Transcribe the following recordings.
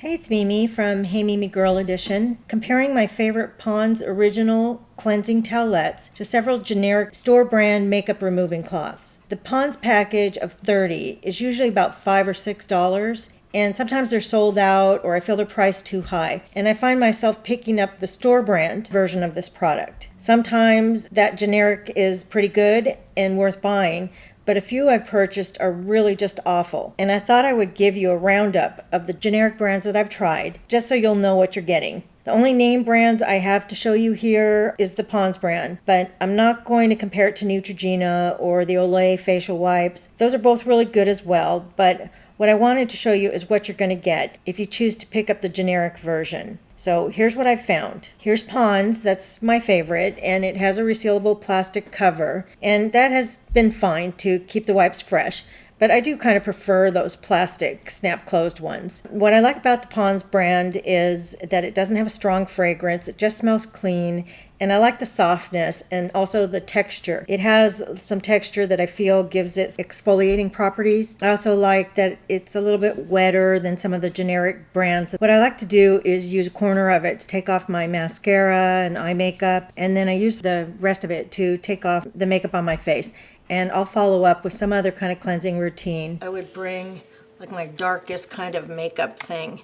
Hey, it's Mimi from HeyMimi Girl Edition, comparing my favorite Pond's original cleansing towelettes to several generic store brand makeup removing cloths. The Pond's package of 30 is usually about $5 or $6, and sometimes they're sold out or I feel they're priced too high, and I find myself picking up the store brand version of this product. Sometimes that generic is pretty good and worth buying, but a few I've purchased are really just awful. And I thought I would give you a roundup of the generic brands that I've tried, just so you'll know what you're getting. The only name brands I have to show you here is the Pond's brand, but I'm not going to compare it to Neutrogena or the Olay facial wipes. Those are both really good as well, but what I wanted to show you is what you're going to get if you choose to pick up the generic version. So here's what I found. Here's Pond's, that's my favorite, and it has a resealable plastic cover, and that has been fine to keep the wipes fresh. But I do kind of prefer those plastic snap-closed ones. What I like about the Pond's brand is that it doesn't have a strong fragrance, it just smells clean, and I like the softness and also the texture. It has some texture that I feel gives it exfoliating properties. I also like that it's a little bit wetter than some of the generic brands. What I like to do is use a corner of it to take off my mascara and eye makeup, and then I use the rest of it to take off the makeup on my face. And I'll follow up with some other kind of cleansing routine. I would bring like my darkest kind of makeup thing.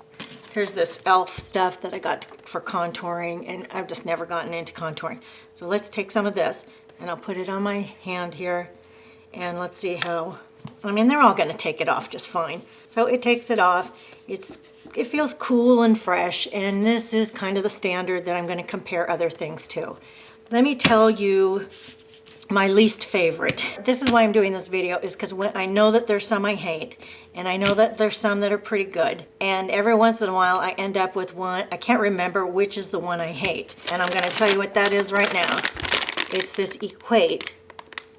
Here's this e.l.f. stuff that I got for contouring, and I've just never gotten into contouring. So let's take some of this, and I'll put it on my hand here, and let's see how, I mean, they're all gonna take it off just fine. So it takes it off. It feels cool and fresh, and this is kind of the standard that I'm gonna compare other things to. Let me tell you my least favorite. This is why I'm doing this video, is because I know that there's some I hate, and I know that there's some that are pretty good, and every once in a while I end up with one, I can't remember which is the one I hate, and I'm going to tell you what that is right now. It's this Equate.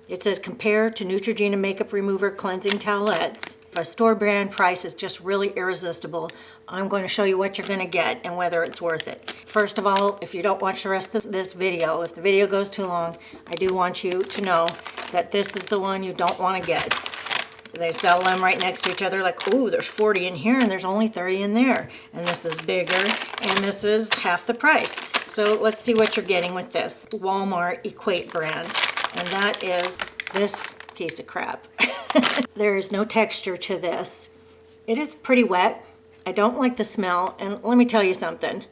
It says compare to Neutrogena makeup remover cleansing towelettes. If a store brand price is just really irresistible, I'm going to show you what you're going to get and whether it's worth it. First of all, if you don't watch the rest of this video, if the video goes too long, I do want you to know that this is the one you don't want to get. They sell them right next to each other like, ooh, there's 40 in here and there's only 30 in there. And this is bigger and this is half the price. So let's see what you're getting with this Walmart Equate brand. And that is this piece of crap. There is no texture to this. It is pretty wet. I don't like the smell, and let me tell you something.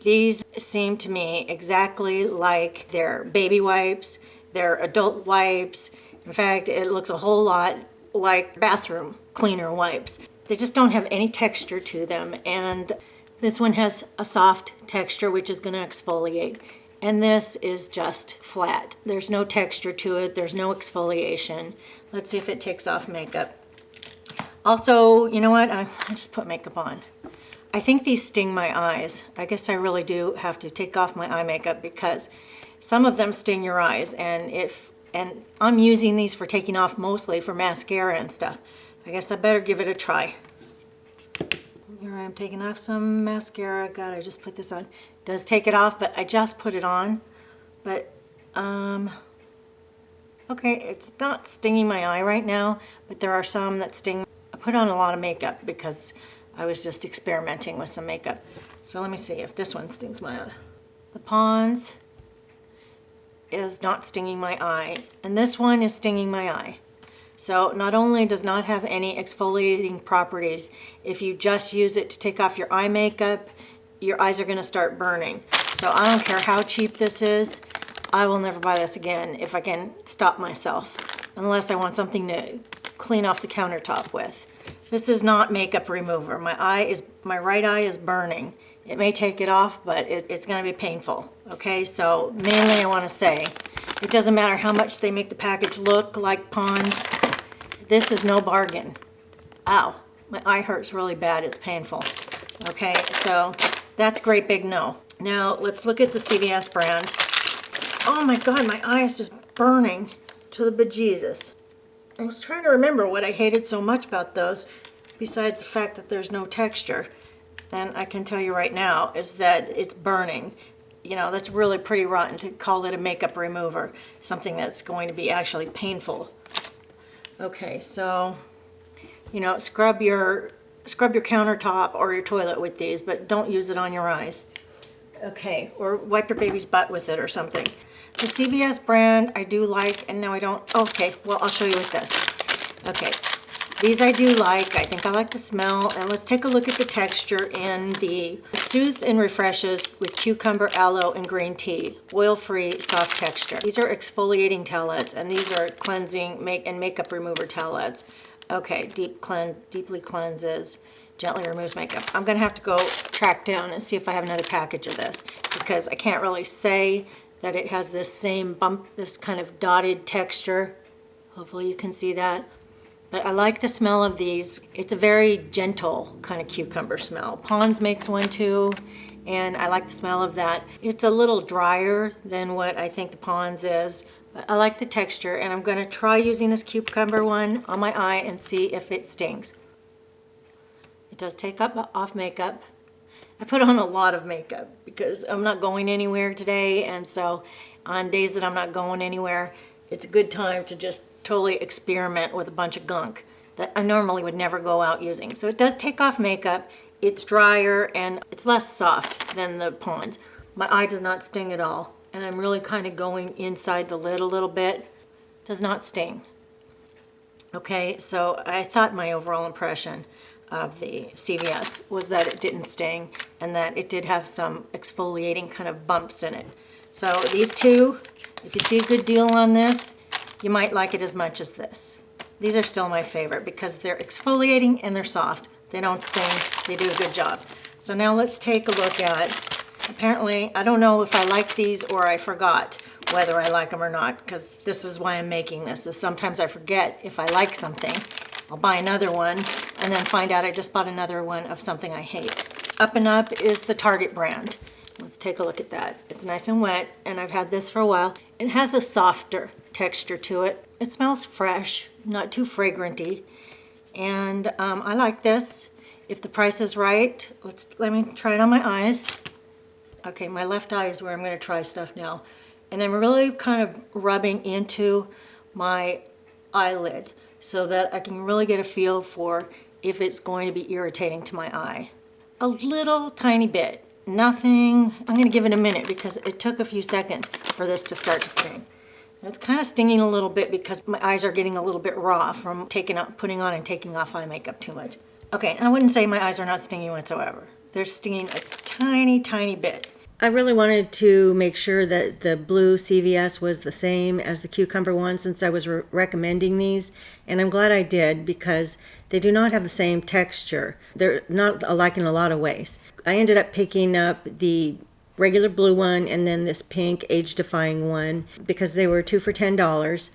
These seem to me exactly like their baby wipes, their adult wipes. In fact, it looks a whole lot like bathroom cleaner wipes. They just don't have any texture to them, and this one has a soft texture which is going to exfoliate. And this is just flat. There's no texture to it. There's no exfoliation. Let's see if it takes off makeup. Also, you know what? I just put makeup on. I think these sting my eyes. I guess I really do have to take off my eye makeup because some of them sting your eyes. And I'm using these for taking off mostly for mascara and stuff. I guess I better give it a try. Here I am taking off some mascara. God, I just put this on. It does take it off, but I just put it on. But, okay, it's not stinging my eye right now, but there are some that sting. I put on a lot of makeup because I was just experimenting with some makeup. So let me see if this one stings my eye. The Pond's is not stinging my eye, and this one is stinging my eye. So not only does not have any exfoliating properties, if you just use it to take off your eye makeup, your eyes are going to start burning. So I don't care how cheap this is, I will never buy this again if I can stop myself, unless I want something to clean off the countertop with. This is not makeup remover. My right eye is burning. It may take it off, but it's going to be painful. Okay, so mainly I want to say, it doesn't matter how much they make the package look like Pond's. This is no bargain. Ow, my eye hurts really bad. It's painful. Okay, so that's great big no. Now let's look at the Cvs brand. Oh my God, my eye is just burning to the bejesus. I was trying to remember what I hated so much about those, besides the fact that there's no texture. And I can tell you right now is that it's burning. You know, that's really pretty rotten to call it a makeup remover, something that's going to be actually painful. Okay, so, you know, scrub your scrub your countertop or your toilet with these, but don't use it on your eyes. Okay, or wipe your baby's butt with it or something. The CVS brand I do like, and now I don't, okay, well, I'll show you with this. Okay, these I do like. I think I like the smell, and let's take a look at the texture in the Soothes and Refreshes with cucumber, aloe, and green tea. Oil-free, soft texture. These are exfoliating towelettes, and these are cleansing and makeup remover towelettes. Okay, deeply cleanses, gently removes makeup. I'm gonna have to go track down and see if I have another package of this, because I can't really say that it has this same bump, this kind of dotted texture. Hopefully you can see that. But I like the smell of these. It's a very gentle kind of cucumber smell. Pond's makes one too, and I like the smell of that. It's a little drier than what I think the Pond's is, but I like the texture, and I'm gonna try using this cucumber one on my eye and see if it stings. It does take off makeup. I put on a lot of makeup because I'm not going anywhere today, and so on days that I'm not going anywhere, it's a good time to just totally experiment with a bunch of gunk that I normally would never go out using. So it does take off makeup, it's drier, and it's less soft than the Pond's. My eye does not sting at all, and I'm really kind of going inside the lid a little bit. Does not sting. Okay, so I thought my overall impression of the CVS was that it didn't sting and that it did have some exfoliating kind of bumps in it. So these two, if you see a good deal on this, you might like it as much as this. These are still my favorite because they're exfoliating and they're soft. They don't sting, they do a good job. So now let's take a look at, apparently, I don't know if I like these or I forgot whether I like them or not, because this is why I'm making this. Sometimes I forget if I like something. I'll buy another one and then find out I just bought another one of something I hate. Up and Up is the Target brand. Let's take a look at that. It's nice and wet, and I've had this for a while. It has a softer texture to it. It smells fresh, not too fragranty, and I like this. If the price is right, let me try it on my eyes. Okay, my left eye is where I'm going to try stuff now, and I'm really kind of rubbing into my eyelid so that I can really get a feel for if it's going to be irritating to my eye. A little tiny bit, nothing. I'm going to give it a minute because it took a few seconds for this to start to sting. It's kind of stinging a little bit because my eyes are getting a little bit raw from putting on and taking off eye makeup too much. Okay, I wouldn't say my eyes are not stinging whatsoever. They're stinging a tiny, tiny bit. I really wanted to make sure that the blue CVS was the same as the cucumber one since I was recommending these, and I'm glad I did because they do not have the same texture. They're not alike in a lot of ways. I ended up picking up the regular blue one and then this pink Age-Defying one because they were 2 for $10.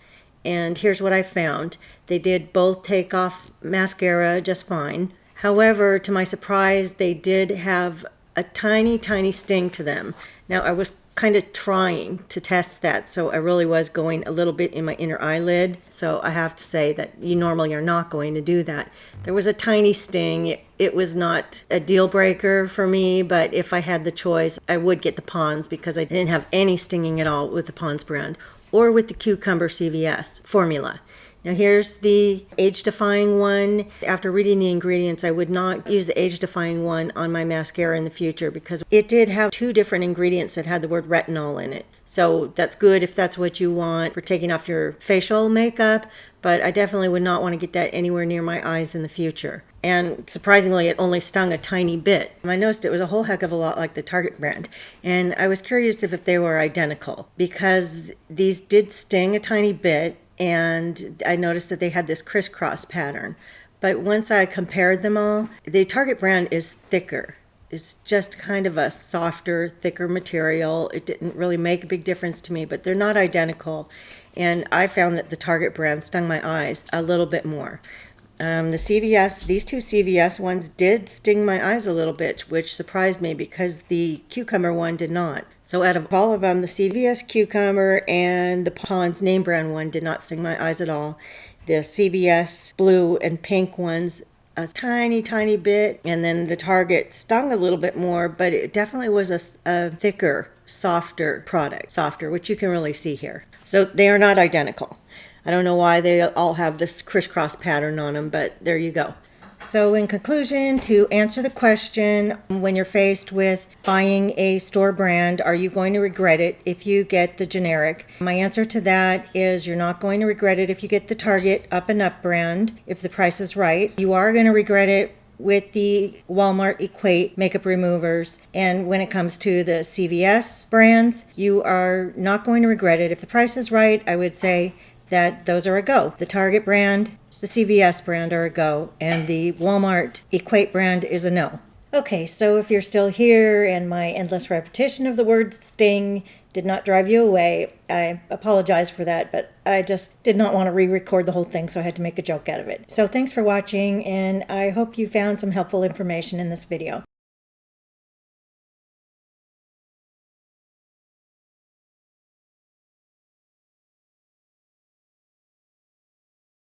And here's what I found. They did both take off mascara just fine. However, to my surprise, they did have a tiny, tiny sting to them. Now, I was kind of trying to test that, so I really was going a little bit in my inner eyelid. So I have to say that you normally are not going to do that. There was a tiny sting. It was not a deal breaker for me, but if I had the choice, I would get the Pond's because I didn't have any stinging at all with the Pond's brand or with the Cucumber CVS formula. Now here's the Age-Defying one. After reading the ingredients, I would not use the Age-Defying one on my mascara in the future because it did have 2 different ingredients that had the word retinol in it. So that's good if that's what you want for taking off your facial makeup, but I definitely would not want to get that anywhere near my eyes in the future. And surprisingly, it only stung a tiny bit. I noticed it was a whole heck of a lot like the Target brand. And I was curious if they were identical because these did sting a tiny bit. And I noticed that they had this crisscross pattern. But once I compared them all, the Target brand is thicker. It's just kind of a softer, thicker material. It didn't really make a big difference to me, but they're not identical. And I found that the Target brand stung my eyes a little bit more. These 2 CVS ones did sting my eyes a little bit, which surprised me because the Cucumber one did not. So out of all of them, the CVS Cucumber and the Pond's name brand one did not sting my eyes at all. The CVS blue and pink ones, a tiny, tiny bit. And then the Target stung a little bit more, but it definitely was a thicker, softer product. Softer, which you can really see here. So they are not identical. I don't know why they all have this crisscross pattern on them, but there you go. So in conclusion, to answer the question, when you're faced with buying a store brand, are you going to regret it if you get the generic? My answer to that is you're not going to regret it if you get the Target Up and Up brand, if the price is right. You are going to regret it with the Walmart Equate makeup removers. And when it comes to the CVS brands, you are not going to regret it. If the price is right, I would say that those are a go. The Target brand, the CVS brand are a go, and the Walmart Equate brand is a no. Okay, so if you're still here and my endless repetition of the word sting did not drive you away, I apologize for that, but I just did not want to re-record the whole thing, so I had to make a joke out of it. So thanks for watching, and I hope you found some helpful information in this video.